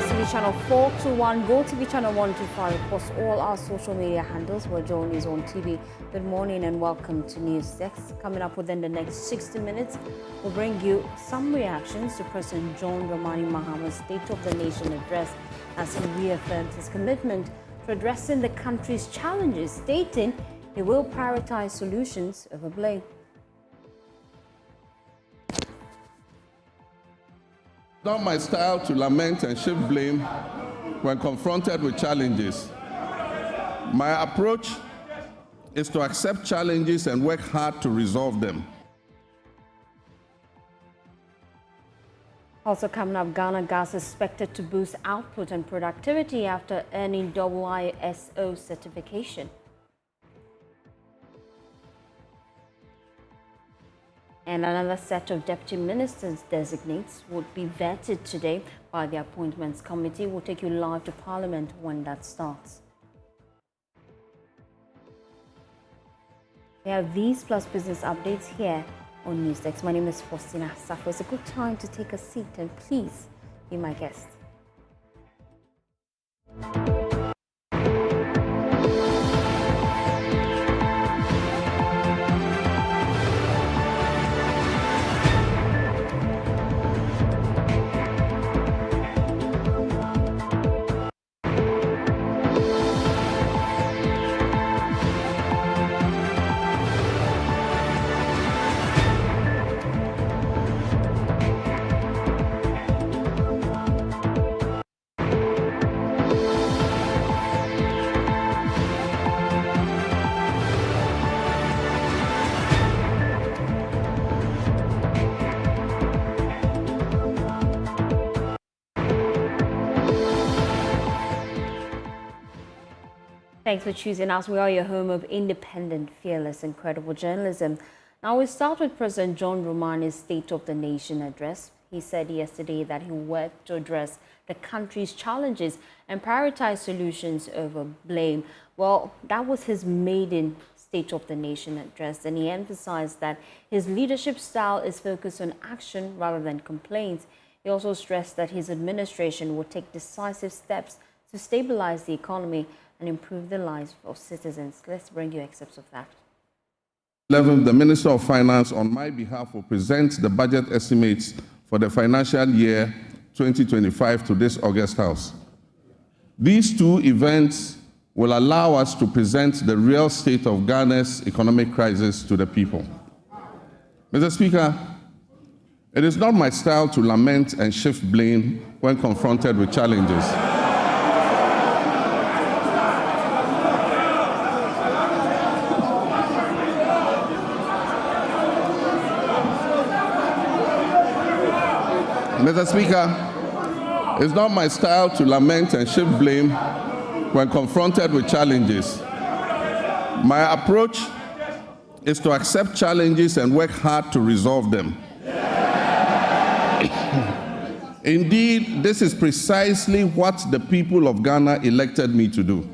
DSTV channel 421, Go TV channel 125, across all our social media handles. We're Joe News on TV. Good morning and welcome to News Desk. Coming up within the next 60 minutes, we'll bring you some reactions to President John Dramani Mahama's State of the Nation address as he reaffirmed his commitment to addressing the country's challenges, stating he will prioritize solutions over blame. Not my style to lament and shift blame when confronted with challenges. My approach is to accept challenges and work hard to resolve them. Also coming up, Ghana Gas is expected to boost output and productivity after earning ISO certification. And another set of deputy ministers designates would be vetted today by the Appointments Committee. We'll take you live to Parliament when that starts. We have these plus business updates here on NewsDesk. My name is Faustina Safo. It's a good time to take a seat and please be my guest. Thanks for choosing us. We are your home of independent, fearless, and credible journalism. Now we start with President John Dramani's State of the Nation address. He said yesterday that he worked to address the country's challenges and prioritize solutions over blame. Well, that was his maiden State of the Nation address, and he emphasized that his leadership style is focused on action rather than complaints. He also stressed that his administration will take decisive steps to stabilize the economy and improve the lives of citizens. Let's bring you excerpts of that. 11th, the Minister of Finance, on my behalf, will present the budget estimates for the financial year 2025 to this August House. These two events will allow us to present the real state of Ghana's economic crisis to the people. Mr. Speaker, it is not my style to lament and shift blame when confronted with challenges. Mr. Speaker, it's not my style to lament and shift blame when confronted with challenges. My approach is to accept challenges and work hard to resolve them. Indeed, this is precisely what the people of Ghana elected me to do.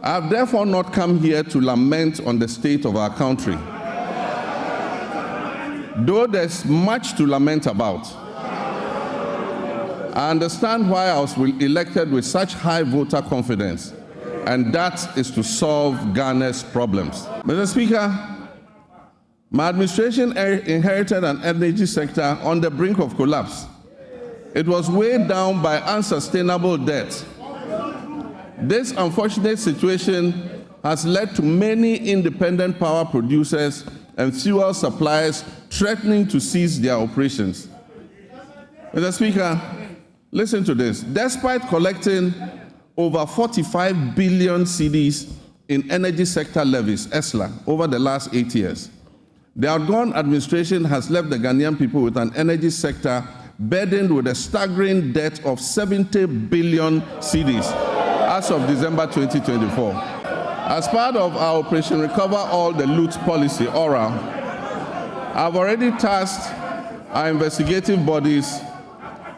I have therefore not come here to lament on the state of our country, though there's much to lament about. I understand why I was elected with such high voter confidence, and that is to solve Ghana's problems. Mr. Speaker, my administration inherited an energy sector on the brink of collapse. It was weighed down by unsustainable debt. This unfortunate situation has led to many independent power producers and fuel suppliers threatening to cease their operations. Mr. Speaker, listen to this. Despite collecting over 45 billion cedis in energy sector levies, ESLA, over the last 8 years, the outgone administration has left the Ghanaian people with an energy sector burdened with a staggering debt of 70 billion cedis as of December 2024. As part of our Operation Recover All the Loot policy, ORA, I've already tasked our investigative bodies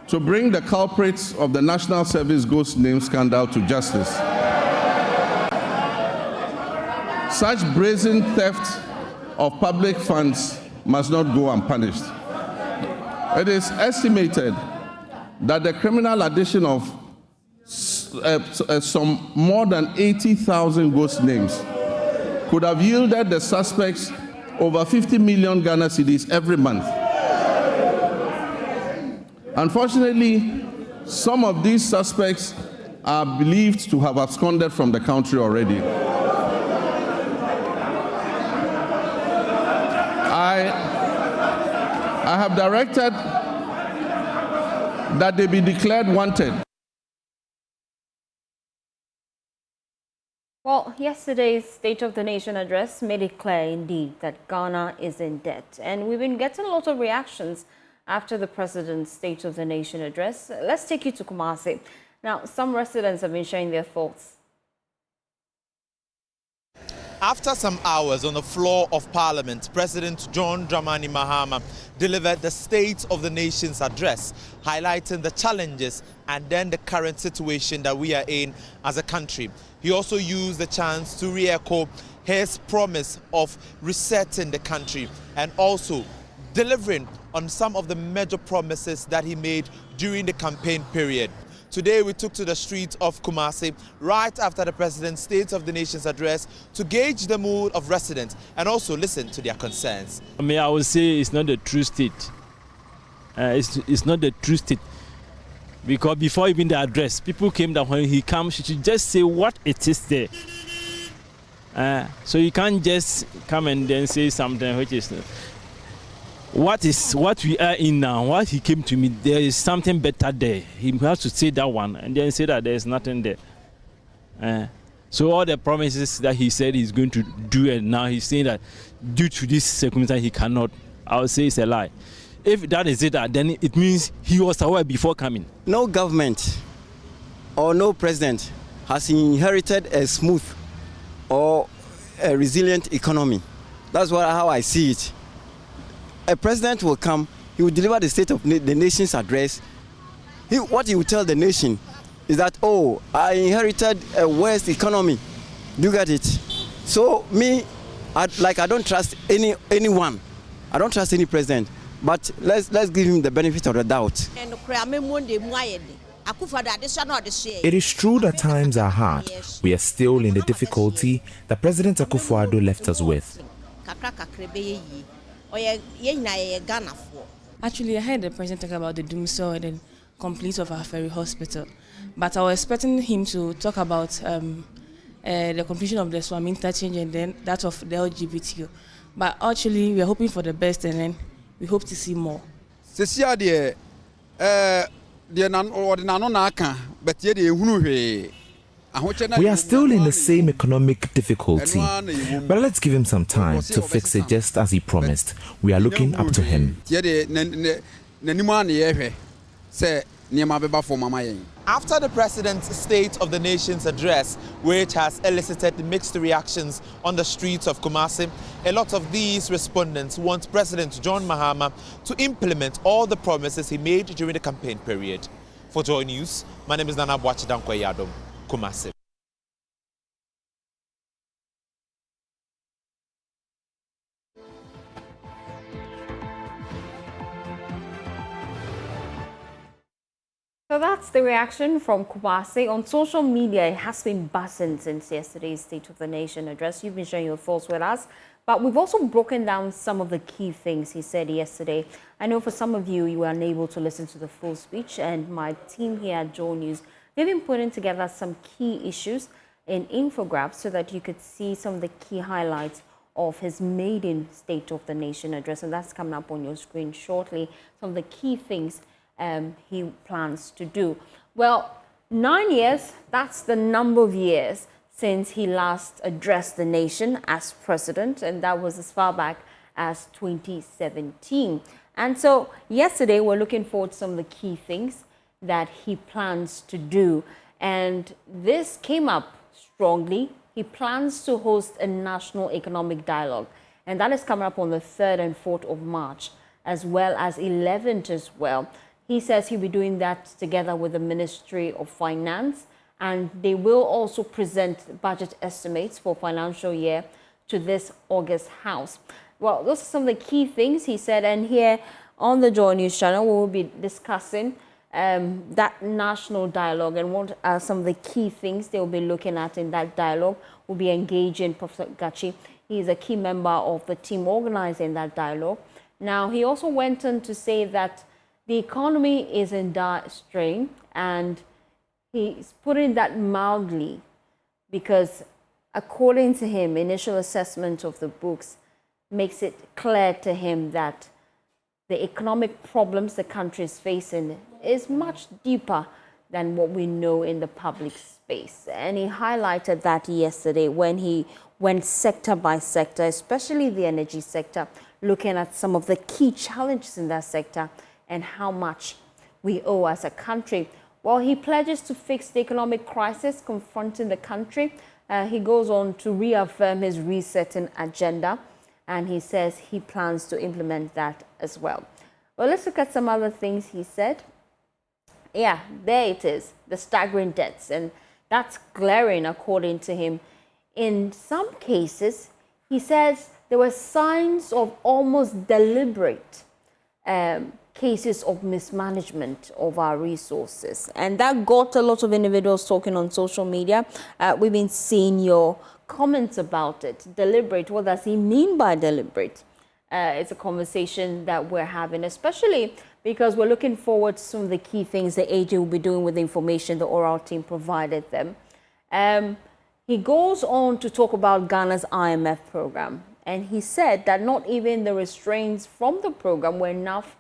to bring the culprits of the National Service Ghost Name scandal to justice. Such brazen theft of public funds must not go unpunished. It is estimated that the criminal addition of some more than 80,000 ghost names could have yielded the suspects over 50 million Ghana cedis every month. Unfortunately, some of these suspects are believed to have absconded from the country already. I have directed that they be declared wanted. Well, yesterday's State of the Nation address made it clear indeed that Ghana is in debt. And we've been getting a lot of reactions after the President's State of the Nation address. Let's take you to Kumasi. Now, some residents have been sharing their thoughts. After some hours on the floor of Parliament, President John Dramani Mahama delivered the State of the Nation's address, highlighting the challenges and then the current situation that we are in as a country. He also used the chance to re-echo his promise of resetting the country and also delivering on some of the major promises that he made during the campaign period. Today, we took to the streets of Kumasi right after the President's State of the Nation's address to gauge the mood of residents and also listen to their concerns. I would say it's not the true state. It's not the true state. Because before even the address, people came down. When he comes, he should just say what it is there. So you can't just come and then say something which is what we are in now. What he came to me, there is something better there. He has to say that one and then say that there is nothing there. So all the promises that he said he's going to do, and now he's saying that due to this circumstance he cannot. I would say it's a lie. If that is it, then it means he was aware before coming. No government or no president has inherited a smooth or a resilient economy. That's how I see it. A president will come, he will deliver the State of the Nation's address. What he will tell the nation is that, oh, I inherited a worse economy. Do you get it? So me, I don't trust anyone. I don't trust any president. But let's give him the benefit of the doubt. It is true that times are hard. We are still in the difficulty that President Akufo-Addo left us with. Actually, I heard the president talk about the doomsday and the complete of our ferry hospital. But I was expecting him to talk about the completion of the Swami interchange and then that of the LGBTQ. But actually, we are hoping for the best and then we hope to see more. We are still in the same economic difficulty, but let's give him some time to fix it just as he promised. We are looking up to him. After the President's State of the Nation's address, which has elicited mixed reactions on the streets of Kumasi, a lot of these respondents want President John Mahama to implement all the promises he made during the campaign period. For Joy News, my name is Nana Boachidankwe-Yadom, Kumasi. So that's the reaction from Kumasi. On social media, it has been buzzing since yesterday's State of the Nation address. You've been sharing your thoughts with us, but we've also broken down some of the key things he said yesterday. I know for some of you, you were unable to listen to the full speech, and my team here at Joy News, they've been putting together some key issues in infographics so that you could see some of the key highlights of his maiden State of the Nation address, and that's coming up on your screen shortly. Some of the key things he plans to do. Well, 9 years, that's the number of years since he last addressed the nation as president, and that was as far back as 2017. And so yesterday, we're looking forward to some of the key things that he plans to do. And this came up strongly. He plans to host a national economic dialogue, and that is coming up on the 3rd and 4th of March, as well as 11th as well. He says he'll be doing that together with the Ministry of Finance, and they will also present budget estimates for financial year to this August House. Well, those are some of the key things he said, and here on the Joy News channel, we will be discussing that national dialogue and what are some of the key things they will be looking at in that dialogue. Will be engaging Professor Gachi. He is a key member of the team organizing that dialogue. Now, he also went on to say that the economy is in dire strain, and he's putting that mildly because, according to him, initial assessment of the books makes it clear to him that the economic problems the country is facing is much deeper than what we know in the public space. And he highlighted that yesterday when he went sector by sector, especially the energy sector, looking at some of the key challenges in that sector and how much we owe as a country. While he pledges to fix the economic crisis confronting the country, he goes on to reaffirm his resetting agenda, and he says he plans to implement that as well. Well, let's look at some other things he said. Yeah, there it is, the staggering debts, and that's glaring according to him. In some cases, he says there were signs of almost deliberate cases of mismanagement of our resources. And that got a lot of individuals talking on social media. We've been seeing your comments about it. Deliberate, what does he mean by deliberate? It's a conversation that we're having, especially because we're looking forward to some of the key things the AG will be doing with the information the oral team provided them. He goes on to talk about Ghana's IMF program, and he said that not even the restraints from the program were enough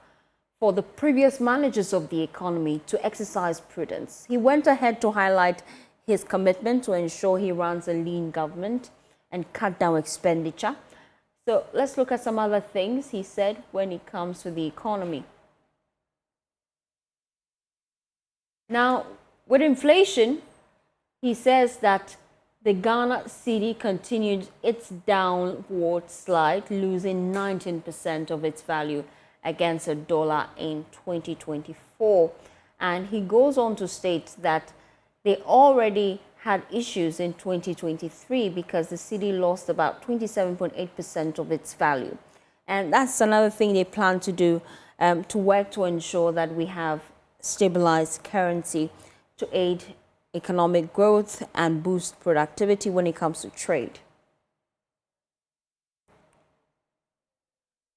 for the previous managers of the economy to exercise prudence. He went ahead to highlight his commitment to ensure he runs a lean government and cut down expenditure. So let's look at some other things he said when it comes to the economy. Now, with inflation, he says that the Ghana cedi continued its downward slide, losing 19% of its value against a dollar in 2024. And he goes on to state that they already had issues in 2023 because the cedi lost about 27.8% of its value. And that's another thing they plan to do, to work to ensure that we have stabilized currency to aid economic growth and boost productivity when it comes to trade.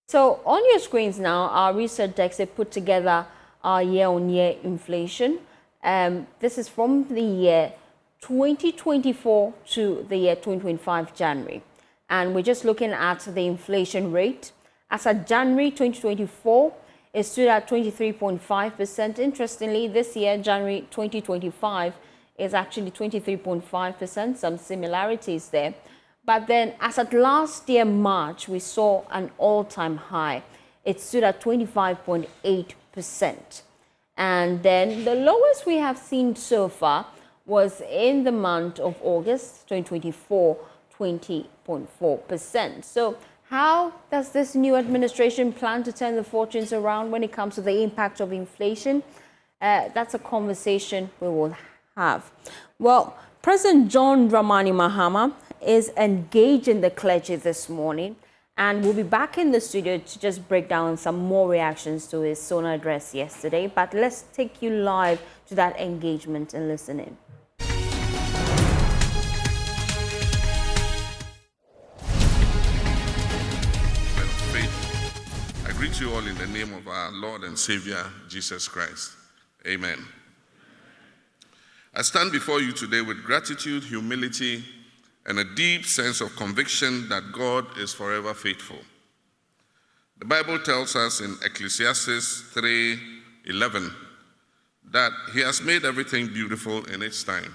So on your screens now, our research decks have put together our year-on-year inflation. This is from the year 2024 to the year 2025 January. And we're just looking at the inflation rate. As of January 2024, it stood at 23.5%. Interestingly, this year, January 2025, is actually 23.5%, some similarities there. But then as at last year, March, we saw an all-time high. It stood at 25.8%. And then the lowest we have seen so far was in the month of August 2024, 20.4%. So how does this new administration plan to turn the fortunes around when it comes to the impact of inflation? That's a conversation we will have. Well, President John Dramani Mahama is engaging the clergy this morning, and we'll be back in the studio to just break down some more reactions to his Sona address yesterday. But let's take you live to that engagement and listen in. I greet you all in the name of our Lord and Savior, Jesus Christ. Amen. I stand before you today with gratitude, humility, and a deep sense of conviction that God is forever faithful. The Bible tells us in Ecclesiastes 3:11 that He has made everything beautiful in its time.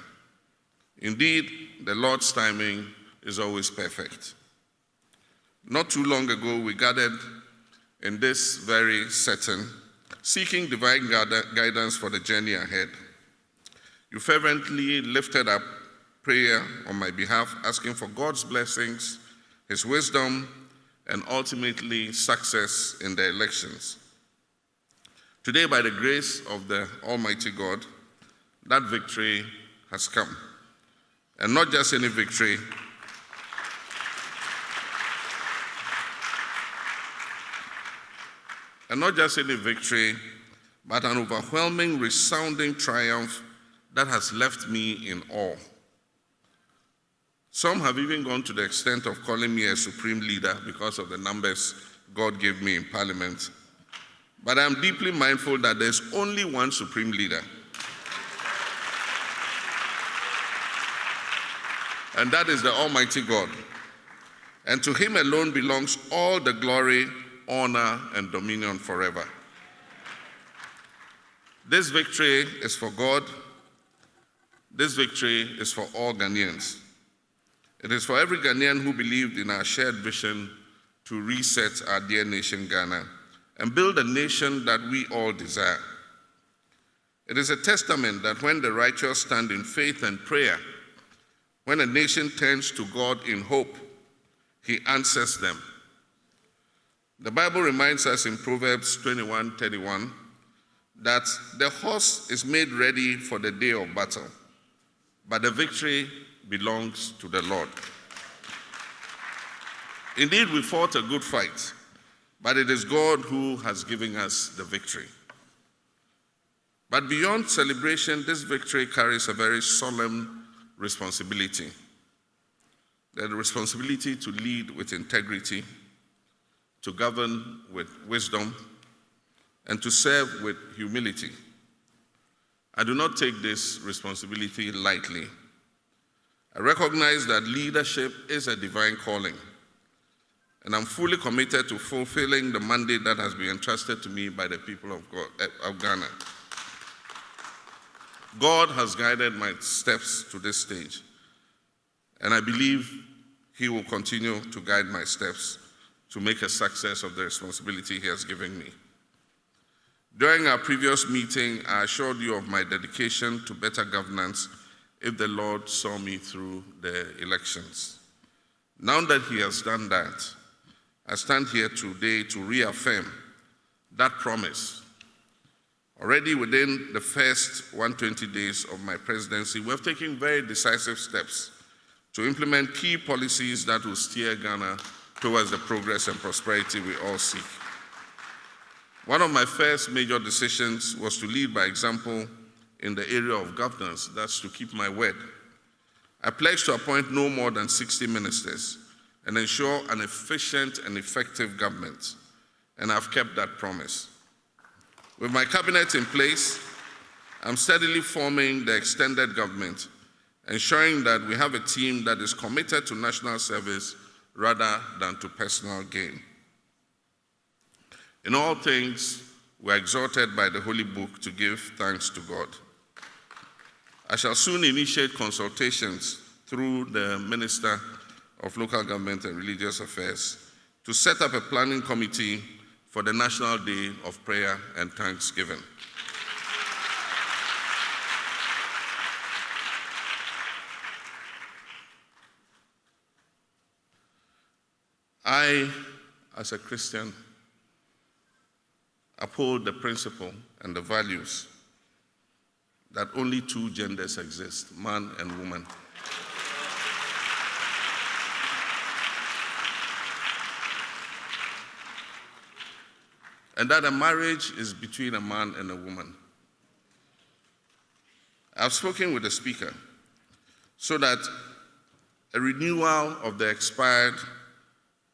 Indeed, the Lord's timing is always perfect. Not too long ago, we gathered in this very setting, seeking divine guidance for the journey ahead. You fervently lifted up prayer on my behalf, asking for God's blessings, His wisdom, and ultimately success in the elections. Today, by the grace of the Almighty God, that victory has come. And not just any victory, but an overwhelming, resounding triumph that has left me in awe. Some have even gone to the extent of calling me a supreme leader because of the numbers God gave me in Parliament. But I am deeply mindful that there's only one supreme leader, and that is the Almighty God. And to him alone belongs all the glory, honor, and dominion forever. This victory is for God. This victory is for all Ghanaians. It is for every Ghanaian who believed in our shared vision to reset our dear nation Ghana and build a nation that we all desire. It is a testament that when the righteous stand in faith and prayer, when a nation turns to God in hope, he answers them. The Bible reminds us in Proverbs 21:31 that the horse is made ready for the day of battle, but the victory belongs to the Lord. Indeed, we fought a good fight, but it is God who has given us the victory. But beyond celebration, this victory carries a very solemn responsibility. The responsibility to lead with integrity, to govern with wisdom, and to serve with humility. I do not take this responsibility lightly. I recognize that leadership is a divine calling, and I'm fully committed to fulfilling the mandate that has been entrusted to me by the people of Ghana. God has guided my steps to this stage, and I believe he will continue to guide my steps to make a success of the responsibility he has given me. During our previous meeting, I assured you of my dedication to better governance if the Lord saw me through the elections. Now that he has done that, I stand here today to reaffirm that promise. Already within the first 120 days of my presidency, we have taken very decisive steps to implement key policies that will steer Ghana towards the progress and prosperity we all seek. One of my first major decisions was to lead by example in the area of governance. That's to keep my word. I pledged to appoint no more than 60 ministers and ensure an efficient and effective government, and I've kept that promise. With my cabinet in place, I'm steadily forming the extended government, ensuring that we have a team that is committed to national service rather than to personal gain. In all things, we are exhorted by the Holy Book to give thanks to God. I shall soon initiate consultations through the Minister of Local Government and Religious Affairs to set up a planning committee for the National Day of Prayer and Thanksgiving. I, as a Christian, uphold the principle and the values that only two genders exist, man and woman. And that a marriage is between a man and a woman. I've spoken with the Speaker so that a renewal of the expired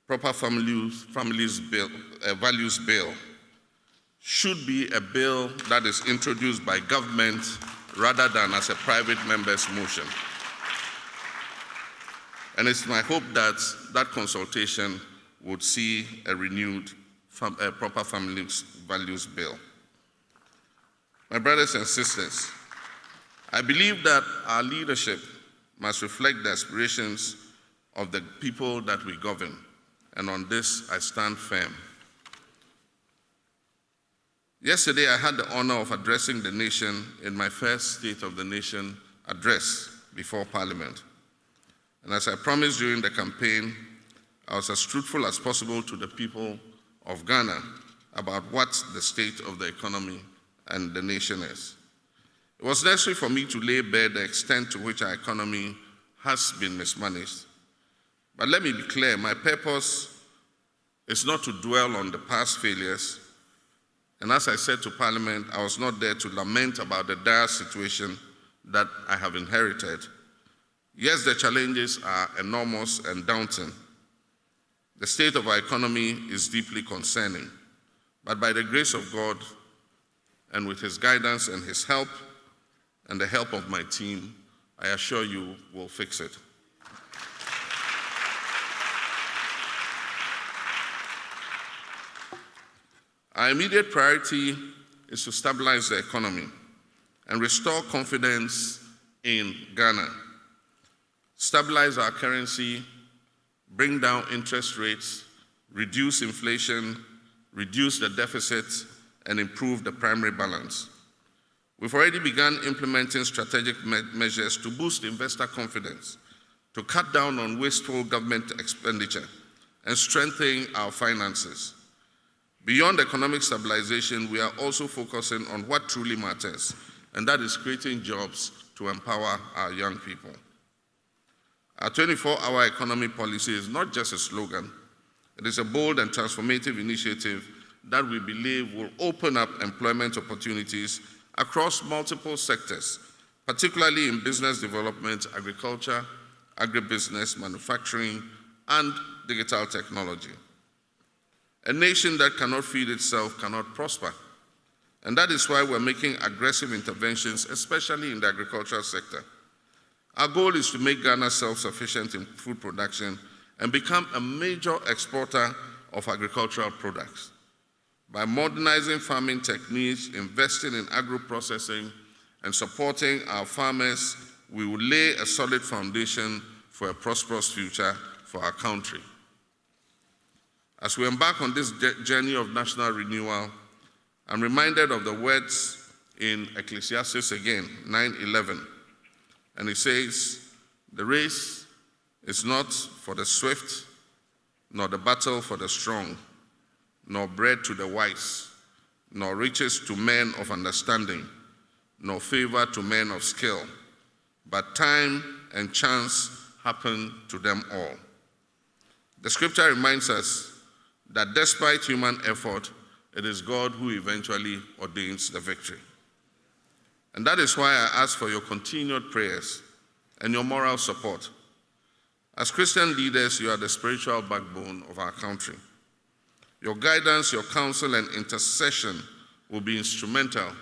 Proper Families Values Bill should be a bill that is introduced by government rather than as a private member's motion. And it's my hope that that consultation would see a renewed Proper Families Values Bill. My brothers and sisters, I believe that our leadership must reflect the aspirations of the people that we govern, and on this I stand firm. Yesterday, I had the honor of addressing the nation in my first State of the Nation address before Parliament. And as I promised during the campaign, I was as truthful as possible to the people of Ghana about what the state of the economy and the nation is. It was necessary for me to lay bare the extent to which our economy has been mismanaged. But let me be clear, my purpose is not to dwell on the past failures And as I said to Parliament, I was not there to lament about the dire situation that I have inherited. Yes, the challenges are enormous and daunting. The state of our economy is deeply concerning. But by the grace of God, and with His guidance and His help, and the help of my team, I assure you we'll fix it. Our immediate priority is to stabilize the economy and restore confidence in Ghana, stabilize our currency, bring down interest rates, reduce inflation, reduce the deficit, and improve the primary balance. We've already begun implementing strategic measures to boost investor confidence, to cut down on wasteful government expenditure, and strengthen our finances. Beyond economic stabilization, we are also focusing on what truly matters, and that is creating jobs to empower our young people. Our 24-hour economy policy is not just a slogan. It is a bold and transformative initiative that we believe will open up employment opportunities across multiple sectors, particularly in business development, agriculture, agribusiness, manufacturing, and digital technology. A nation that cannot feed itself cannot prosper. And that is why we're making aggressive interventions, especially in the agricultural sector. Our goal is to make Ghana self-sufficient in food production and become a major exporter of agricultural products. By modernizing farming techniques, investing in agro-processing, and supporting our farmers, we will lay a solid foundation for a prosperous future for our country. As we embark on this journey of national renewal, I'm reminded of the words in Ecclesiastes again, 9:11. And it says, "The race is not for the swift, nor the battle for the strong, nor bread to the wise, nor riches to men of understanding, nor favor to men of skill, but time and chance happen to them all." The scripture reminds us that despite human effort, it is God who eventually ordains the victory. And that is why I ask for your continued prayers and your moral support. As Christian leaders, you are the spiritual backbone of our country. Your guidance, your counsel, and intercession will be instrumental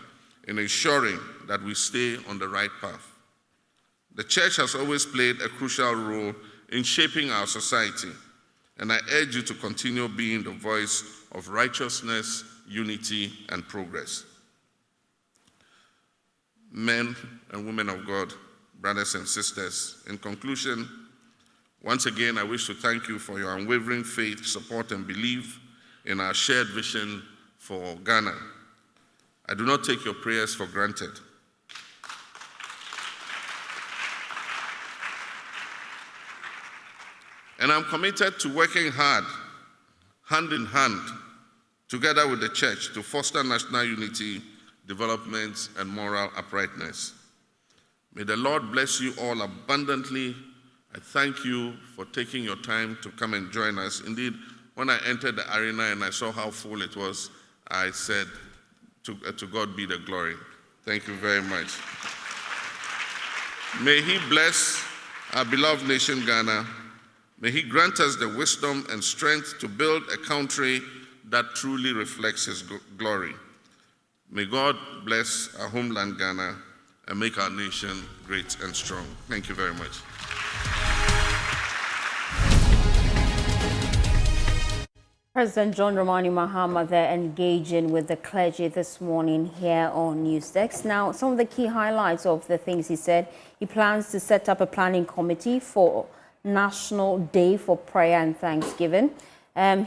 in ensuring that we stay on the right path. The church has always played a crucial role in shaping our society, and I urge you to continue being the voice of righteousness, unity, and progress. Men and women of God, brothers and sisters, in conclusion, once again, I wish to thank you for your unwavering faith, support, and belief in our shared vision for Ghana. I do not take your prayers for granted. And I'm committed to working hard, hand in hand, together with the church to foster national unity, development, and moral uprightness. May the Lord bless you all abundantly. I thank you for taking your time to come and join us. Indeed, when I entered the arena and I saw how full it was, I said, to God be the glory. Thank you very much. May He bless our beloved nation, Ghana. May He grant us the wisdom and strength to build a country that truly reflects His glory. May God bless our homeland, Ghana, and make our nation great and strong. Thank you very much. President John Dramani Mahama there engaging with the clergy this morning here on Newsdesk. Now, some of the key highlights of the things he said: he plans to set up a planning committee for National Day for Prayer and Thanksgiving.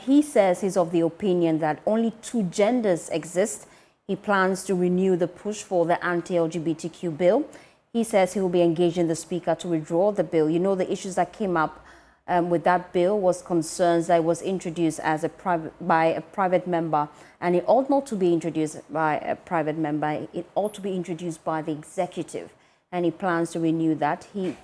He says he's of the opinion that only two genders exist. He plans to renew the push for the anti-LGBTQ bill. He says he will be engaging the Speaker to withdraw the bill. You know, the issues that came up with that bill was concerns that it was introduced as by a private member, and it ought not to be introduced by a private member. It ought to be introduced by the executive, and he plans to renew that. He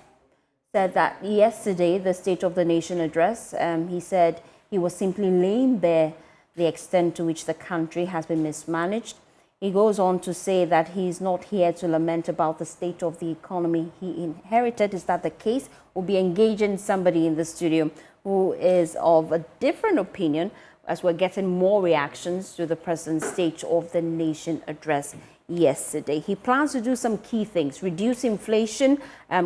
said that yesterday, the State of the Nation address, he said he was simply laying bare the extent to which the country has been mismanaged. He goes on to say that he's not here to lament about the state of the economy he inherited. Is that the case? We'll be engaging somebody in the studio who is of a different opinion as we're getting more reactions to the President's State of the Nation address yesterday. He plans to do some key things: reduce inflation,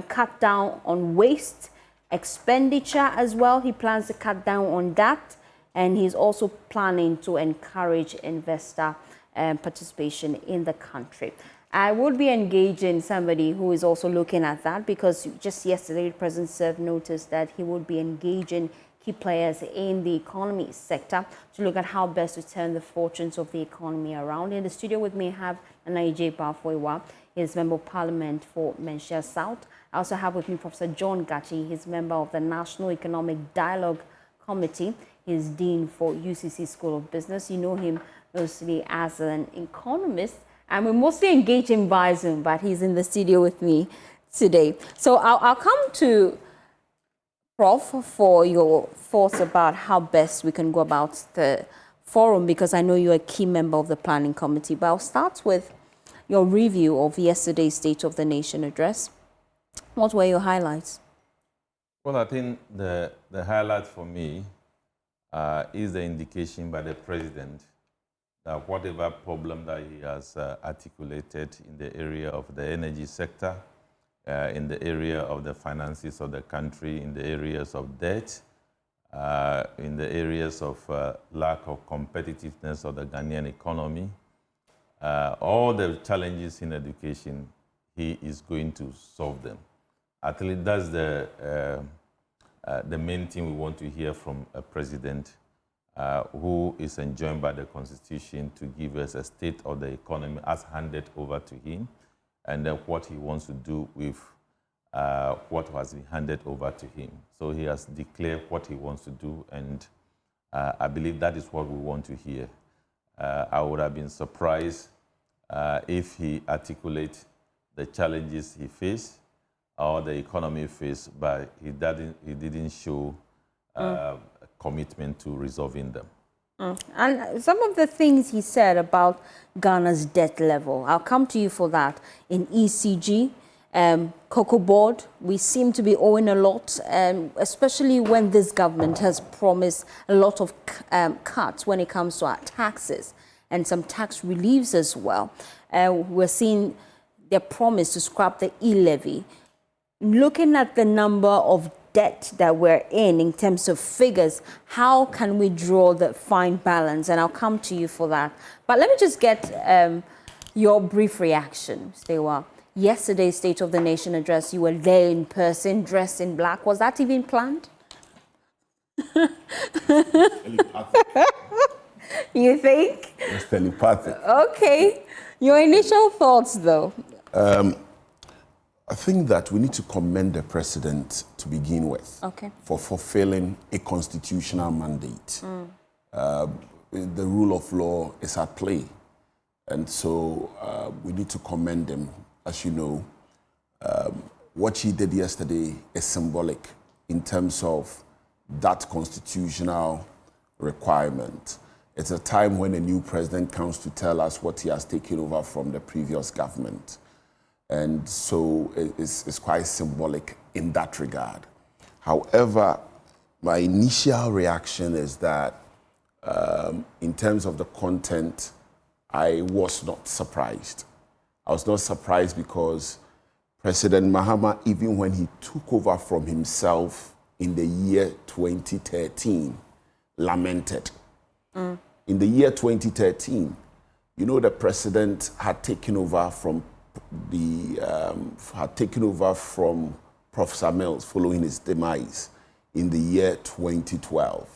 cut down on waste, expenditure as well. He plans to cut down on that, and he's also planning to encourage investor participation in the country. I would be engaging somebody who is also looking at that, because just yesterday the President served notice that he would be engaging key players in the economy sector to look at how best to turn the fortunes of the economy around. In the studio with me, I have Baffour Awuah. He is Member of Parliament for Menchia South. I also have with me Professor John Gachi. He's member of the National Economic Dialogue Committee. He's Dean for UCC School of Business. You know him mostly as an economist, and we mostly engage him via Zoom, but he's in the studio with me today. So I'll come to Prof for your thoughts about how best we can go about the forum, because I know you're a key member of the planning committee. But I'll start with your review of yesterday's State of the Nation address. What were your highlights? Well, I think the highlight for me is the indication by the President that whatever problem that he has articulated in the area of the energy sector, in the area of the finances of the country, in the areas of debt, in the areas of lack of competitiveness of the Ghanaian economy, all the challenges in education, he is going to solve them. I think that's the main thing we want to hear from a president who is enjoined by the Constitution to give us a state of the economy as handed over to him, and then what he wants to do with what has been handed over to him. So he has declared what he wants to do, and I believe that is what we want to hear. I would have been surprised if he articulates the challenges he faced or the economy faced, but he didn't show commitment to resolving them. And some of the things he said about Ghana's debt level, I'll come to you for that. In ECG, Cocoa Board, we seem to be owing a lot, especially when this government has promised a lot of cuts when it comes to our taxes and some tax reliefs as well. We're seeing their promise to scrap the e-levy. Looking at the number of debt that we're in terms of figures, how can we draw the fine balance? And I'll come to you for that. But let me just get your brief reaction, Stewa. Yesterday's State of the Nation address, you were there in person, dressed in black. Was that even planned? You think? It's telepathic. Okay. Your initial thoughts, though? I think that we need to commend the president to begin with for fulfilling a constitutional mandate. The rule of law is at play. And so we need to commend him. As you know, what he did yesterday is symbolic in terms of that constitutional requirement. It's a time when a new president comes to tell us what he has taken over from the previous government. And so it's quite symbolic in that regard. However, my initial reaction is that in terms of the content, I was not surprised. I was not surprised because President Mahama, even when he took over from himself in the year 2013, lamented. In the year 2013, you know, the president had taken over from Professor Mills following his demise in the year 2012.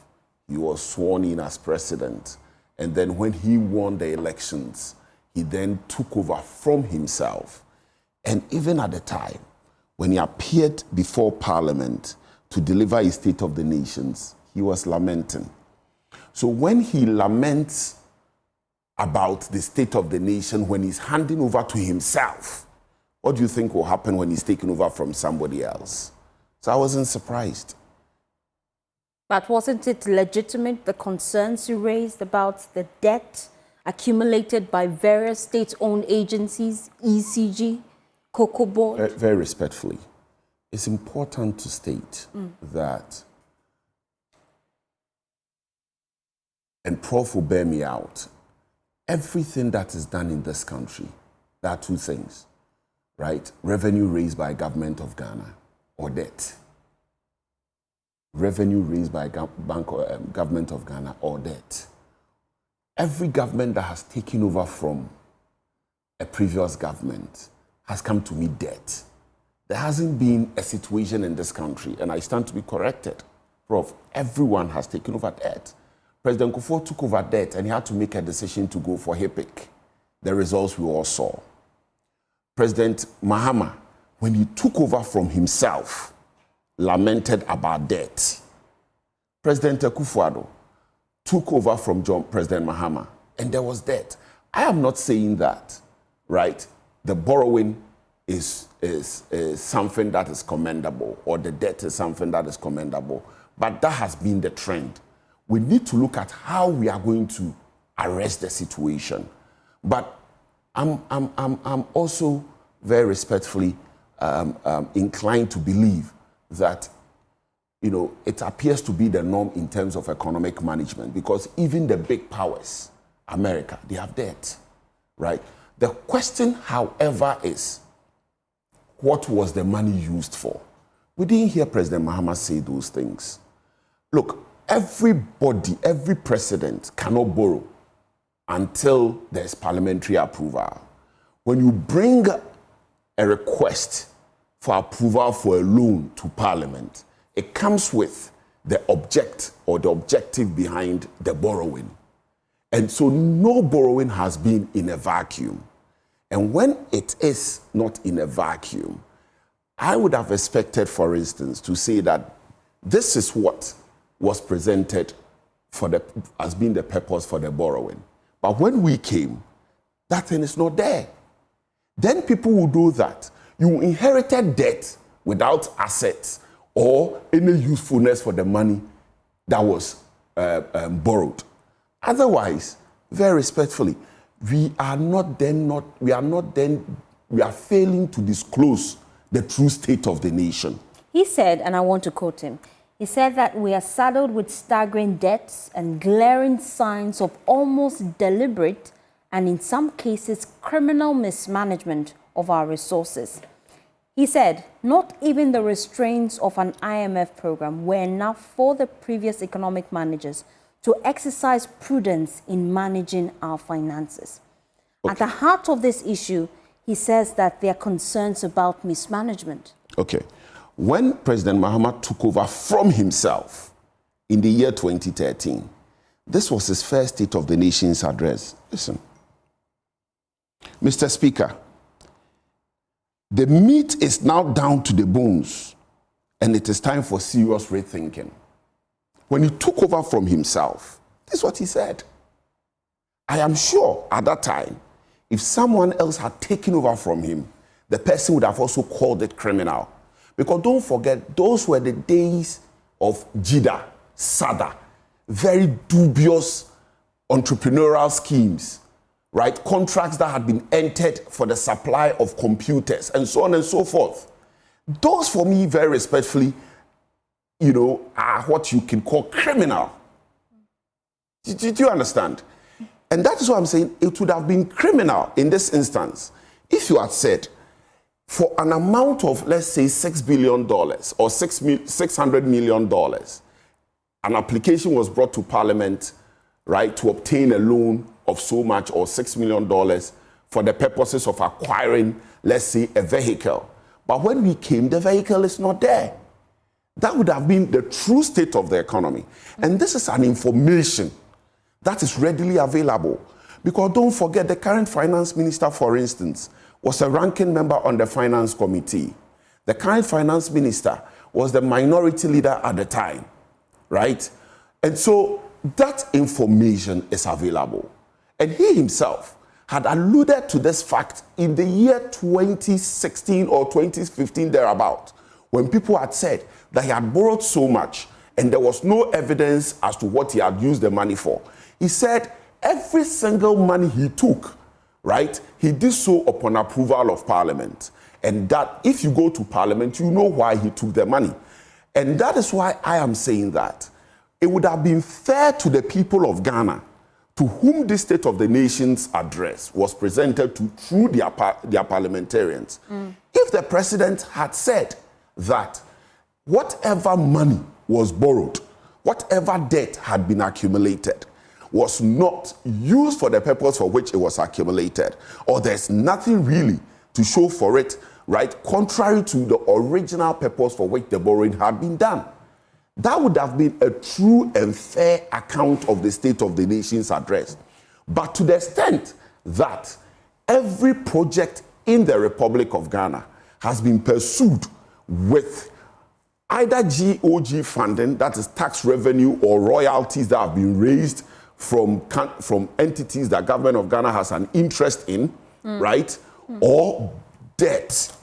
He was sworn in as president, and then when he won the elections, he then took over from himself. And even at the time, when he appeared before Parliament to deliver his State of the Nations, he was lamenting. So when he laments about the state of the nation, when he's handing over to himself, what do you think will happen when he's taking over from somebody else? So I wasn't surprised. But wasn't it legitimate, the concerns you raised about the debt accumulated by various state-owned agencies, ECG, Cocoa Board? Very respectfully, it's important to state that, and Prof will bear me out, everything that is done in this country, there are two things, right? Revenue raised by government of Ghana or debt. Revenue raised by government of Ghana or debt. Every government that has taken over from a previous government has come to meet debt. There hasn't been a situation in this country, and I stand to be corrected, Prof, everyone has taken over debt. President Kufuor took over debt and he had to make a decision to go for HIPIC. The results we all saw. President Mahama, when he took over from himself, lamented about debt. President Akufo-Addo took over from President Mahama, and there was debt. I am not saying that, right? The borrowing is something that is commendable, or the debt is something that is commendable, but that has been the trend. We need to look at how we are going to arrest the situation. But I'm also very respectfully inclined to believe that, you know, it appears to be the norm in terms of economic management, because even the big powers, America, they have debt, right? The question, however, is what was the money used for? We didn't hear President Mahama say those things. Look, everybody, every president cannot borrow until there's parliamentary approval. When you bring a request for approval for a loan to Parliament, it comes with the object or the objective behind the borrowing. And so no borrowing has been in a vacuum. And when it is not in a vacuum, I would have expected, for instance, to say that this is what was presented as being the purpose for the borrowing. But when we came, that thing is not there. Then people will do that. You inherited debt without assets or any usefulness for the money that was borrowed. Otherwise, very respectfully, we are failing to disclose the true state of the nation. He said, and I want to quote him, he said that we are saddled with staggering debts and glaring signs of almost deliberate and in some cases criminal mismanagement of our resources. He said, not even the restraints of an IMF program were enough for the previous economic managers to exercise prudence in managing our finances. Okay. At the heart of this issue, he says that there are concerns about mismanagement. Okay. When President Mahama took over from himself in the year 2013, this was his first State of the Nation's address. Listen. Mr. Speaker, the meat is now down to the bones, and it is time for serious rethinking. When he took over from himself, this is what he said. I am sure at that time, if someone else had taken over from him, the person would have also called it criminal. Because don't forget, those were the days of JIDA, SADA, very dubious entrepreneurial schemes, right? Contracts that had been entered for the supply of computers and so on and so forth. Those, for me, very respectfully, you know, are what you can call criminal. Do you understand? And that is what I'm saying. It would have been criminal in this instance if you had said, for an amount of, let's say, $6 billion or $600 million, an application was brought to Parliament, right, to obtain a loan of so much or $6 million for the purposes of acquiring, let's say, a vehicle. But when we came, the vehicle is not there. That would have been the true state of the economy. And this is an information that is readily available. Because don't forget, the current finance minister, for instance, was a ranking member on the finance committee. The current finance minister was the minority leader at the time, right? And so that information is available. And he himself had alluded to this fact in the year 2016 or 2015 thereabout, when people had said that he had borrowed so much and there was no evidence as to what he had used the money for. He said every single money he took, right, he did so upon approval of Parliament. And that if you go to Parliament, you know why he took the money. And that is why I am saying that it would have been fair to the people of Ghana, to whom this State of the Nation's address was presented to through their parliamentarians, if the president had said that whatever money was borrowed, whatever debt had been accumulated, was not used for the purpose for which it was accumulated, or there's nothing really to show for it, right, contrary to the original purpose for which the borrowing had been done. That would have been a true and fair account of the State of the Nation's address. But to the extent that every project in the Republic of Ghana has been pursued with either GOG funding, that is tax revenue, or royalties that have been raised from entities that government of Ghana has an interest in, right, or debt,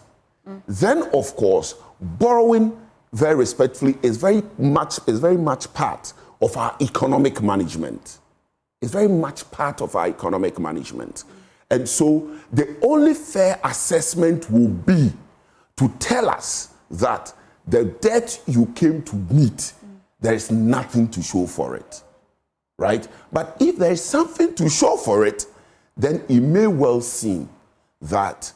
then of course borrowing, very respectfully, is very much part of our economic management. It's very much part of our economic management. And so the only fair assessment will be to tell us that the debt you came to meet, there is nothing to show for it, right? But if there is something to show for it, then it may well seem that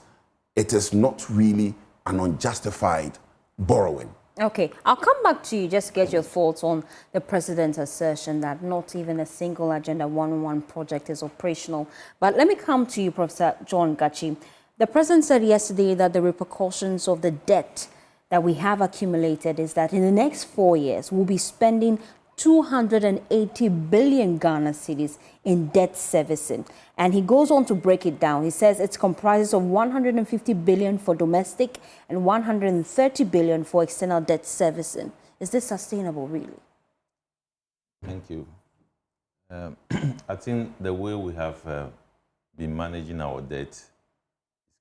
it is not really an unjustified borrowing. Okay, I'll come back to you just to get your thoughts on the president's assertion that not even a single Agenda 111 project is operational. But let me come to you, Professor John Gachi. The president said yesterday that the repercussions of the debt that we have accumulated is that in the next 4 years, we'll be spending 280 billion Ghana cedis in debt servicing. And he goes on to break it down. He says it's comprises of 150 billion for domestic and 130 billion for external debt servicing. Is this sustainable, really? Thank you. I think the way we have been managing our debt is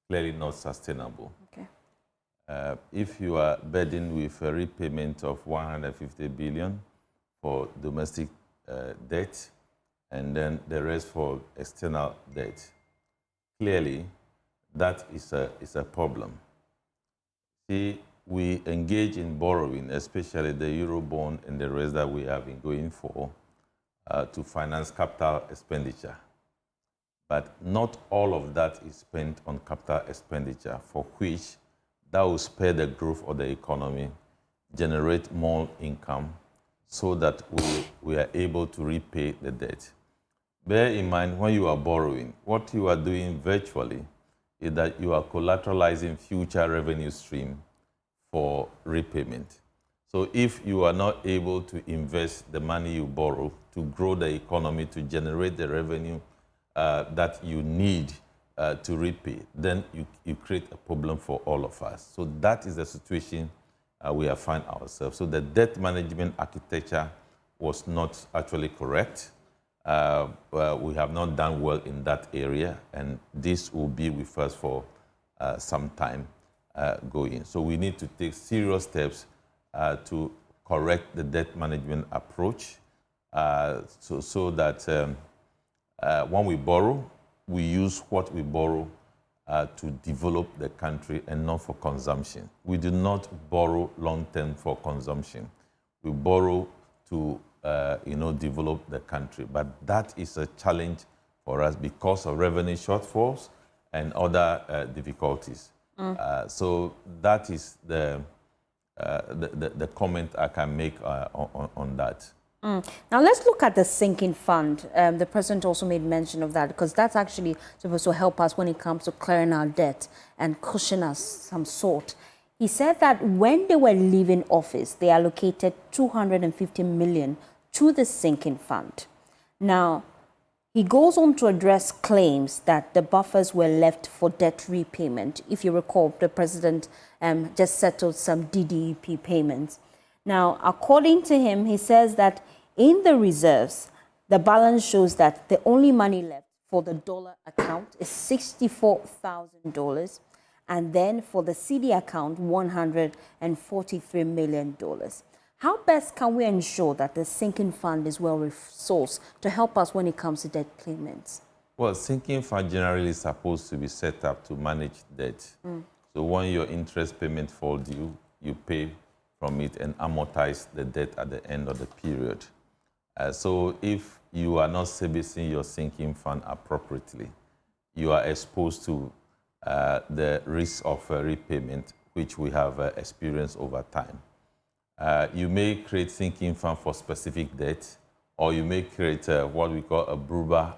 clearly not sustainable. Okay. If you are burdened with a repayment of 150 billion for domestic debt, and then the rest for external debt, clearly that is a problem. See, we engage in borrowing, especially the Eurobond and the rest that we have been going for, to finance capital expenditure. But not all of that is spent on capital expenditure, for which that will spur the growth of the economy, generate more income, so that we are able to repay the debt. Bear in mind, when you are borrowing, what you are doing virtually is that you are collateralizing future revenue stream for repayment. So if you are not able to invest the money you borrow to grow the economy, to generate the revenue that you need to repay, then you create a problem for all of us. So that is the situation we have found ourselves. So the debt management architecture was not actually correct. We have not done well in that area, and this will be with us for some time going. So we need to take serious steps to correct the debt management approach, so that when we borrow, we use what we borrow to develop the country and not for consumption. We do not borrow long-term for consumption. We borrow to develop the country. But that is a challenge for us because of revenue shortfalls and other difficulties. So that is the comment I can make on that. Now let's look at the sinking fund. The president also made mention of that, because that's actually supposed to help us when it comes to clearing our debt and cushion us some sort. He said that when they were leaving office, they allocated 250 million to the sinking fund. Now, he goes on to address claims that the buffers were left for debt repayment. If you recall, the president just settled some DDEP payments. Now, according to him, he says that in the reserves, the balance shows that the only money left for the dollar account is $64,000. And then for the CD account, $143 million. How best can we ensure that the sinking fund is well resourced to help us when it comes to debt payments? Well, sinking fund generally is supposed to be set up to manage debt. So when your interest payment falls due, you pay from it and amortize the debt at the end of the period. So if you are not servicing your sinking fund appropriately, you are exposed to the risk of repayment, which we have experienced over time. You may create sinking fund for specific debt, or you may create what we call a BRUBA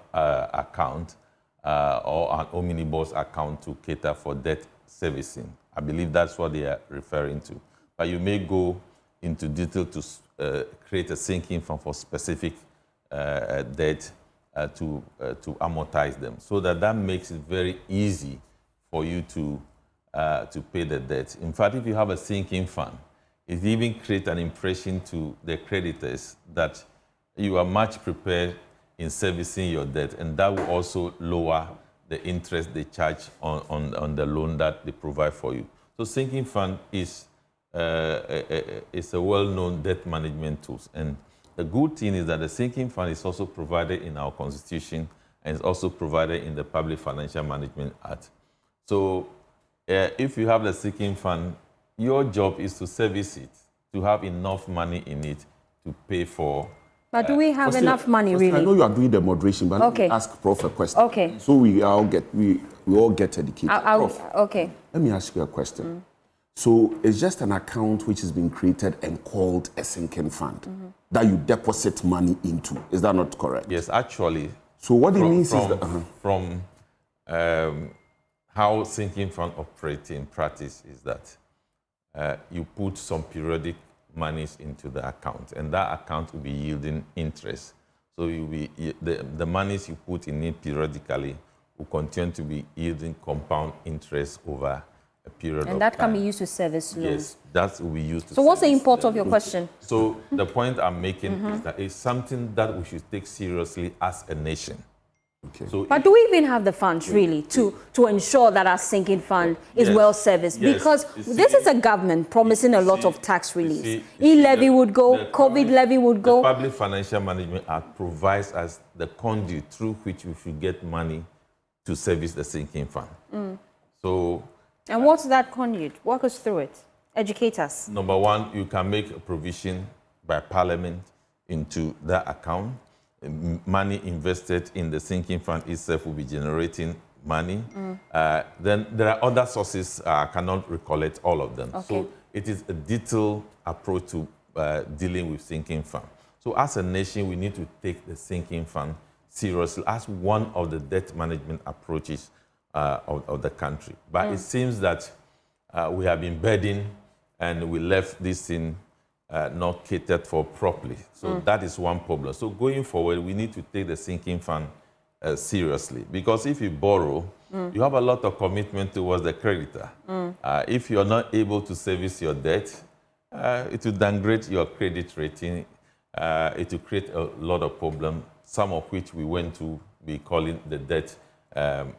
account or an omnibus account to cater for debt servicing. I believe that's what they are referring to. But you may go into detail to create a sinking fund for specific debt to amortize them, so that makes it very easy for you to pay the debt. In fact, if you have a sinking fund, it even creates an impression to the creditors that you are much prepared in servicing your debt, and that will also lower the interest they charge on the loan that they provide for you. So sinking fund is a well-known debt management tool. And the good thing is that the sinking fund is also provided in our Constitution and is also provided in the Public Financial Management Act. So if you have the sinking fund, your job is to service it, to have enough money in it to pay for. But do we have enough money, really? I know you are doing the moderation, but let me ask Prof a question. Okay. So we all get educated. Prof, okay. Let me ask you a question. So it's just an account which has been created and called a sinking fund that you deposit money into. Is that not correct? Yes, actually. So what it means is that from how sinking fund operates in practice is that you put some periodic monies into the account, and that account will be yielding interest. So the monies you put in it periodically will continue to be yielding compound interest over a period of time. And that can be used to service loans. Yes, that will be used to. So what's the import of your question? So the point I'm making is that it's something that we should take seriously as a nation. Okay. So but do we even have the funds really to ensure that our sinking fund is well serviced? Yes. Because this is a government promising a lot of tax relief. E-levy would go, COVID levy would go. The Public Financial Management Act provides us the conduit through which we should get money to service the sinking fund. So. And what's that conduit? Walk us through it. Educate us. Number one, you can make a provision by Parliament into that account. Money invested in the sinking fund itself will be generating money. Then there are other sources, I cannot recollect all of them. Okay. So it is a detailed approach to dealing with sinking fund. So as a nation, we need to take the sinking fund seriously as one of the debt management approaches of the country. But it seems that we have been burdened and we left this thing not catered for properly. So that is one problem. So going forward, we need to take the sinking fund seriously, because if you borrow, you have a lot of commitment towards the creditor. If you're not able to service your debt, it will downgrade your credit rating. It will create a lot of problems, some of which we went to be calling the debt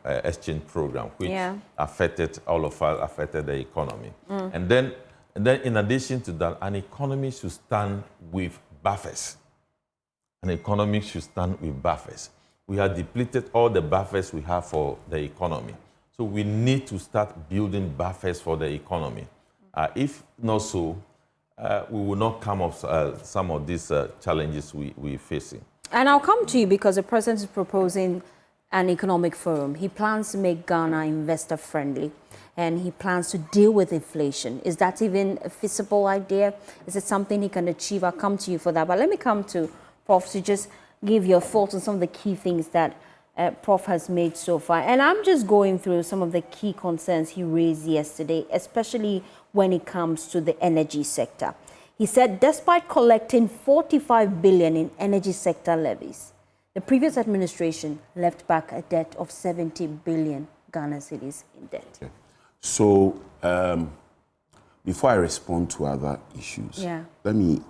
exchange program, which affected all of us, affected the economy. And then in addition to that, an economy should stand with buffers. An economy should stand with buffers. We have depleted all the buffers we have for the economy. So we need to start building buffers for the economy. If not so, we will not come up some of these challenges we're facing. And I'll come to you because the president is proposing an economic forum. He plans to make Ghana investor friendly, and he plans to deal with inflation. Is that even a feasible idea? Is it something he can achieve? I'll come to you for that. But let me come to Prof to just give your thoughts on some of the key things that Prof has made so far. And I'm just going through some of the key concerns he raised yesterday, especially when it comes to the energy sector. He said, despite collecting 45 billion in energy sector levies, the previous administration left back a debt of 70 billion Ghana cedis in debt. Okay. So, before I respond to other issues, let me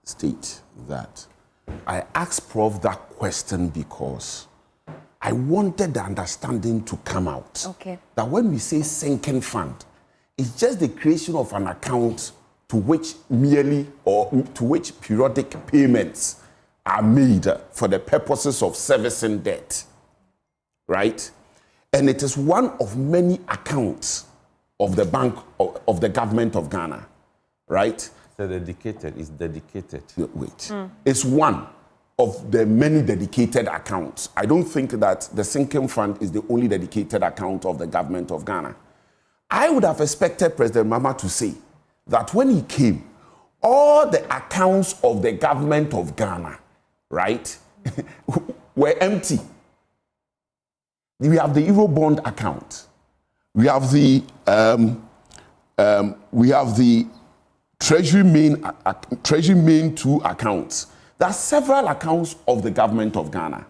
state that I asked Prof that question because I wanted the understanding to come out. Okay. That when we say sinking fund, it's just the creation of an account to which periodic payments are made for the purposes of servicing debt, right? And it is one of many accounts of the bank of the government of Ghana, right? So dedicated, it's dedicated. Wait. It's one of the many dedicated accounts. I don't think that the sinking fund is the only dedicated account of the government of Ghana. I would have expected President Mahama to say that when he came, all the accounts of the government of Ghana, right, were empty. We have the Eurobond account. We have the Treasury Main 2 accounts. There are several accounts of the government of Ghana.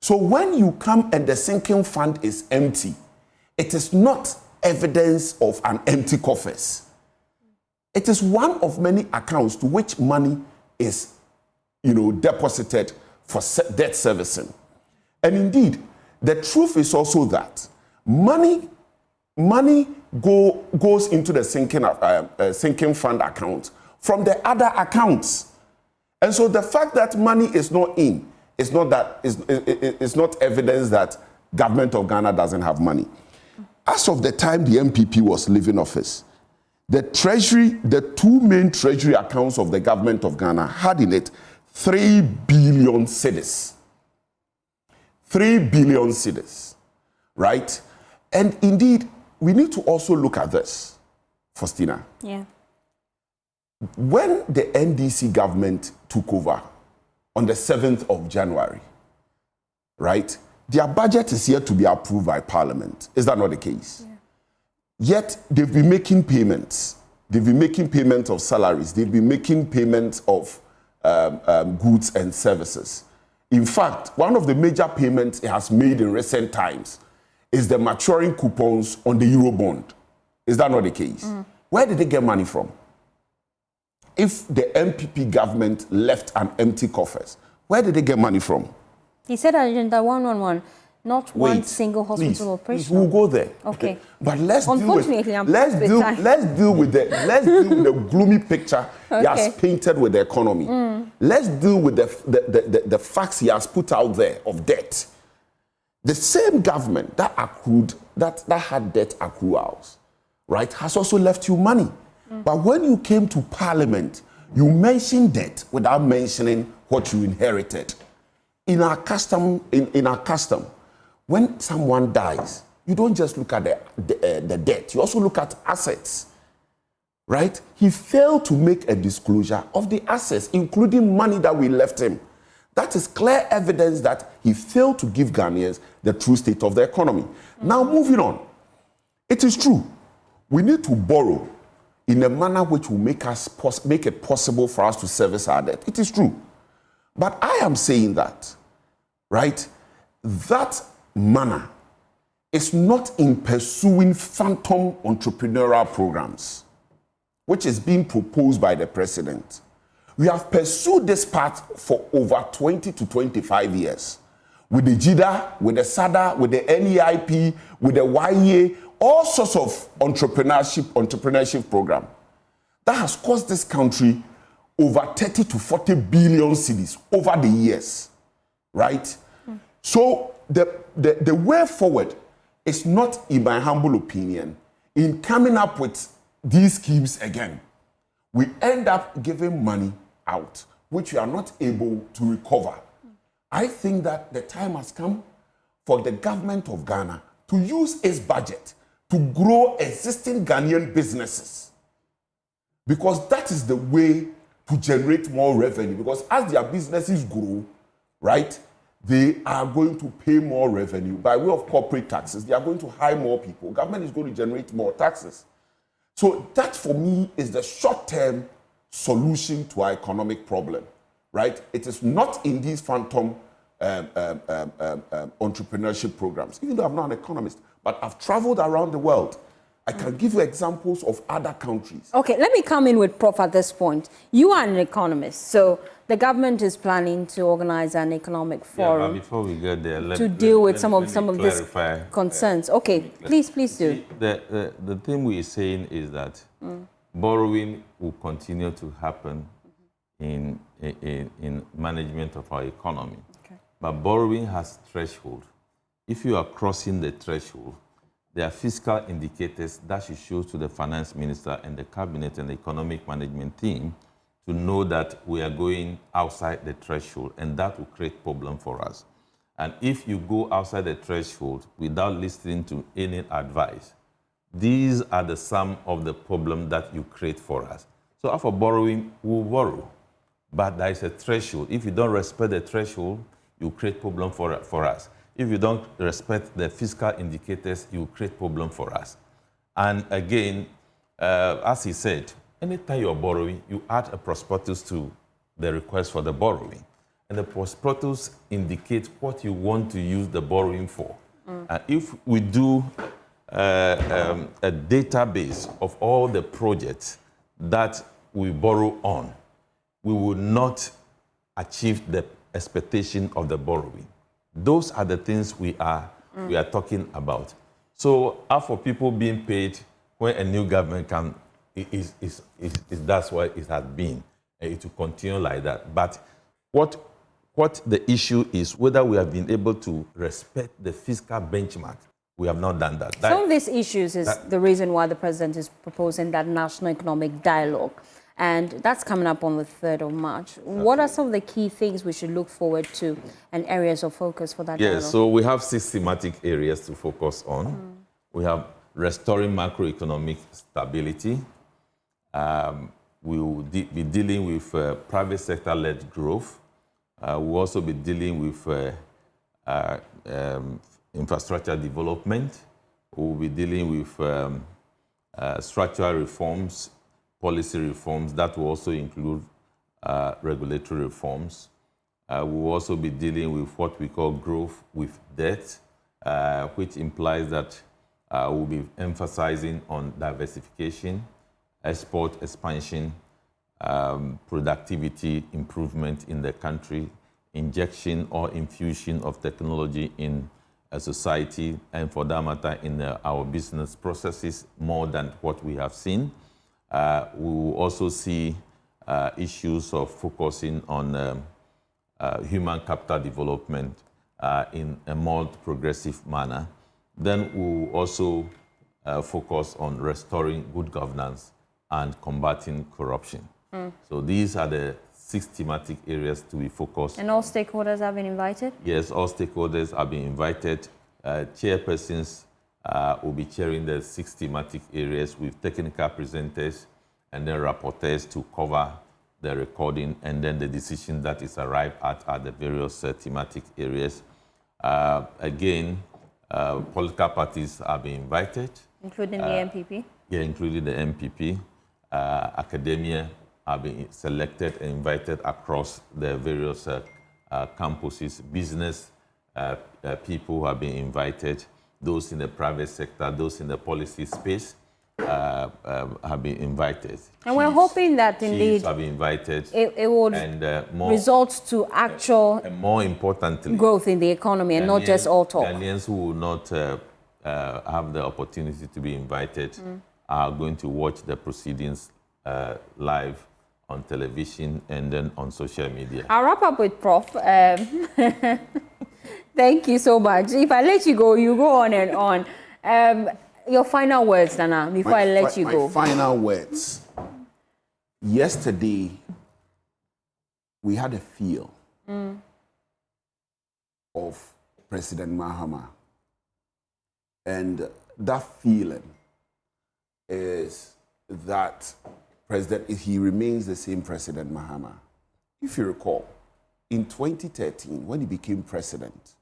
So when you come and the sinking fund is empty, it is not evidence of an empty coffers. It is one of many accounts to which money is, deposited for debt servicing. And indeed, the truth is also that money goes into the sinking fund account from the other accounts. And so the fact that money is not in is not evidence that government of Ghana doesn't have money. As of the time the NPP was leaving office, the two main treasury accounts of the government of Ghana had in it 3 billion cedis. 3 billion cedis, right? And indeed, we need to also look at this, Faustina. Yeah. When the NDC government took over on the 7th of January, right, their budget is yet to be approved by Parliament. Is that not the case? Yeah. Yet, they've been making payments. They've been making payments of salaries. They've been making payments of goods and services. In fact, one of the major payments it has made in recent times is the maturing coupons on the Eurobond. Is that not the case? Where did they get money from? If the NPP government left an empty coffers, where did they get money from? He said Agenda 111, not one single hospital operation. Please, we'll go there. Okay. But let's deal with the gloomy picture he has painted with the economy. Let's deal with the facts he has put out there of debt. The same government that had debt accruals, right, has also left you money. But when you came to Parliament, you mentioned debt without mentioning what you inherited. In our custom, when someone dies, you don't just look at the debt, you also look at assets, right? He failed to make a disclosure of the assets, including money that we left him. That is clear evidence that he failed to give Ghanaians the true state of the economy. Now, moving on. It is true, we need to borrow in a manner which will make it possible for us to service our debt. It is true. But I am saying that, right, that manner is not in pursuing phantom entrepreneurial programs, which is being proposed by the president. We have pursued this path for over 20 to 25 years. With the JIDA, with the SADA, with the NEIP, with the YEA, all sorts of entrepreneurship program that has cost this country over 30 to 40 billion cedis over the years, right? So the way forward is not, in my humble opinion, in coming up with these schemes again. We end up giving money out, which we are not able to recover. I think that the time has come for the government of Ghana to use its budget to grow existing Ghanaian businesses, because that is the way to generate more revenue. Because as their businesses grow, right, they are going to pay more revenue by way of corporate taxes. They are going to hire more people. Government is going to generate more taxes. So that, for me, is the short-term solution to our economic problem, right? It is not in these phantom entrepreneurship programs. Even though I'm not an economist, but I've traveled around the world. I can give you examples of other countries. Okay, let me come in with Prof at this point. You are an economist, so the government is planning to organize an economic forum. But before we get there, to deal with some of these concerns. Okay, please do. The thing we're saying is that borrowing will continue to happen in management of our economy. Okay. But borrowing has threshold. If you are crossing the threshold, there are fiscal indicators that should show to the finance minister and the cabinet and the economic management team to know that we are going outside the threshold, and that will create problem for us. And if you go outside the threshold without listening to any advice, these are the sum of the problem that you create for us. So after borrowing, we'll borrow. But there is a threshold. If you don't respect the threshold, you create problem for us. If you don't respect the fiscal indicators, you create problem for us. And again, as he said, anytime you're borrowing, you add a prospectus to the request for the borrowing. And the prospectus indicates what you want to use the borrowing for. If we do a database of all the projects that we borrow on, we will not achieve the expectation of the borrowing. Those are the things we are talking about. So, for people being paid when a new government comes, that's what it has been. It will continue like that. But what the issue is, whether we have been able to respect the fiscal benchmark. We have not done that. Some of these issues is the reason why the president is proposing that national economic dialogue. And that's coming up on the 3rd of March. Okay. What are some of the key things we should look forward to and areas of focus for that dialogue? So we have 6 thematic areas to focus on. We have restoring macroeconomic stability. We will be dealing with private sector-led growth. We'll also be dealing with infrastructure development. We'll be dealing with structural reforms, policy reforms. That will also include regulatory reforms. We'll also be dealing with what we call growth with debt, which implies that we'll be emphasizing on diversification, export expansion, productivity improvement in the country, injection or infusion of technology in a society, and for that matter, in our business processes, more than what we have seen. We will also see issues of focusing on human capital development in a more progressive manner. Then we will also focus on restoring good governance and combating corruption. So these are the 6 thematic areas to be focused. And all stakeholders have been invited? Yes, all stakeholders have been invited. Chairpersons will be chairing the 6 thematic areas with technical presenters and then rapporteurs to cover the recording and then the decision that is arrived at the various thematic areas. Again, political parties have been invited. Including the NPP? Yeah, including the NPP. Academia have been selected and invited across the various campuses. Business people have been invited. Those in the private sector, those in the policy space have been invited. And we're hoping that indeed have been invited. It would result to actual and more importantly, growth in the economy and not just all talk. Ghanaians who will not have the opportunity to be invited are going to watch the proceedings live on television and then on social media. I'll wrap up with Prof. Thank you so much. If I let you go, you go on and on. Your final words, Nana, before I let you go. My final words. Yesterday, we had a feel of President Mahama. And that feeling is that he remains the same President Mahama. If you recall, in 2013, when he became president,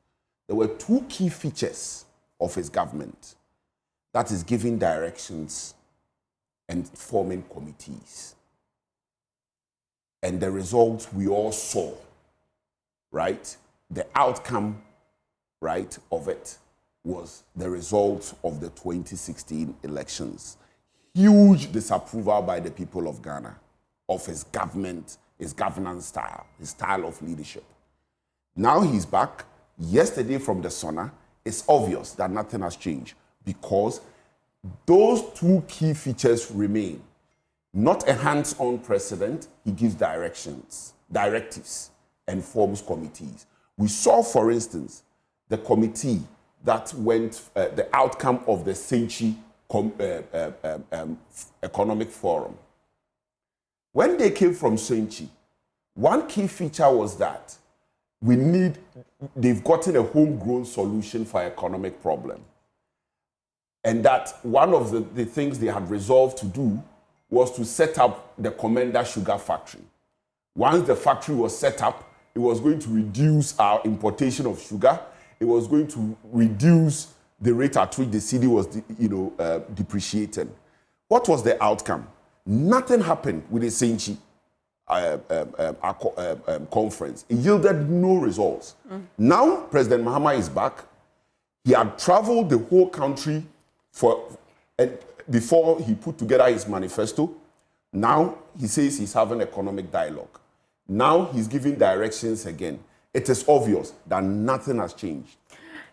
there were 2 key features of his government. That is giving directions and forming committees. And the results we all saw, right? The outcome, right, of it was the result of the 2016 elections. Huge disapproval by the people of Ghana of his government, his governance style, his style of leadership. Now he's back. Yesterday from the Sona, it's obvious that nothing has changed because those 2 key features remain. Not a hands-on president. He gives directives, and forms committees. We saw, for instance, the committee that went, the outcome of the Senchi Economic Forum. When they came from Senchi, one key feature was that they've gotten a homegrown solution for economic problem. And that one of the things they had resolved to do was to set up the Commander Sugar Factory. Once the factory was set up, it was going to reduce our importation of sugar. It was going to reduce the rate at which the cedi was, depreciating. What was the outcome? Nothing happened with the Senchi conference. It yielded no results. Now, President Mahama is back. He had traveled the whole country before he put together his manifesto. Now, he says he's having economic dialogue. Now, he's giving directions again. It is obvious that nothing has changed.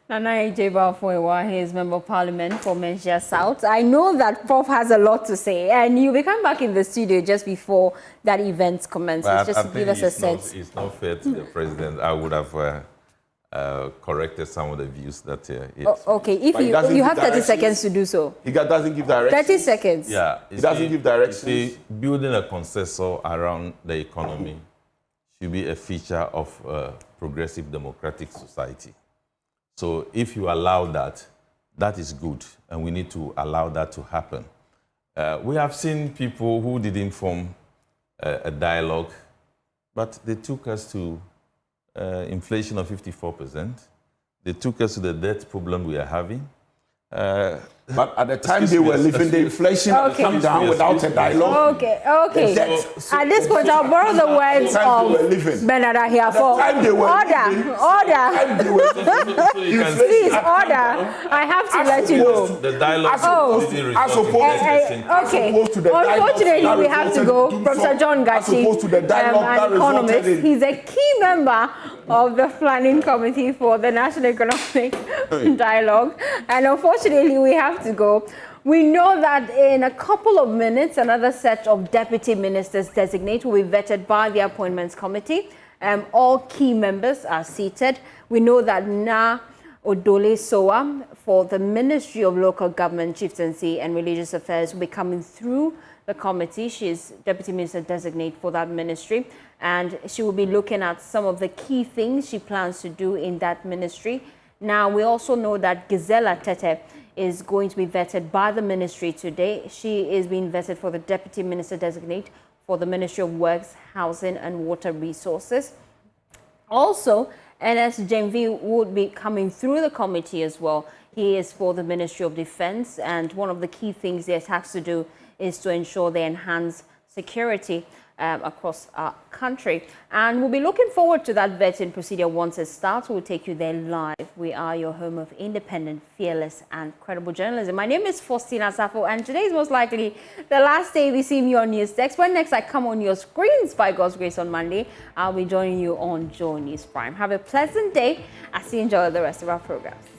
Nana Baffour Awuah, he is Member of Parliament for Menchia South. I know that Prof has a lot to say, and you'll be coming back in the studio just before that event commences, just to give us a sense. It's not fair to the President. I would have corrected some of the views that okay, if you have 30 seconds to do so. He doesn't give directions. 30 seconds. Yeah. He doesn't give directions. Building a consensus around the economy should be a feature of a progressive democratic society. So if you allow that, that is good, and we need to allow that to happen. We have seen people who didn't form a dialogue, but they took us to inflation of 54%. They took us to the debt problem we are having. But at the time they were living, the inflation had come down without a dialogue. Okay. At this point, I'll borrow the words of Bernard here for order. Please, order. I have to let you know. The dialogue Unfortunately, we have to go. Professor John Gachi, an economist. He's a key member of the planning committee for the National Economic Dialogue. And unfortunately, we have to go. We know that in a couple of minutes, another set of deputy ministers designate will be vetted by the appointments committee. All key members are seated. We know that Na Odole Soa for the Ministry of Local Government, Chieftaincy and Religious Affairs will be coming through the committee. She is deputy minister designate for that ministry, and she will be looking at some of the key things she plans to do in that ministry. Now, we also know that Gisela Tete is going to be vetted by the ministry today. She is being vetted for the deputy minister designate for the Ministry of Works, Housing and Water Resources. Also, NS Jemvi would be coming through the committee as well. He is for the Ministry of Defense, and one of the key things it has to do is to ensure they enhance security across our country. And we'll be looking forward to that vetting procedure once it starts. We'll take you there live. We are your home of independent, fearless and credible journalism. My name is Faustina Safo, and today is most likely the last day we see me on News Desk. When next I come on your screens, by God's grace, on Monday, I'll be joining you on Joy News Prime. Have a pleasant day as you enjoy the rest of our programs.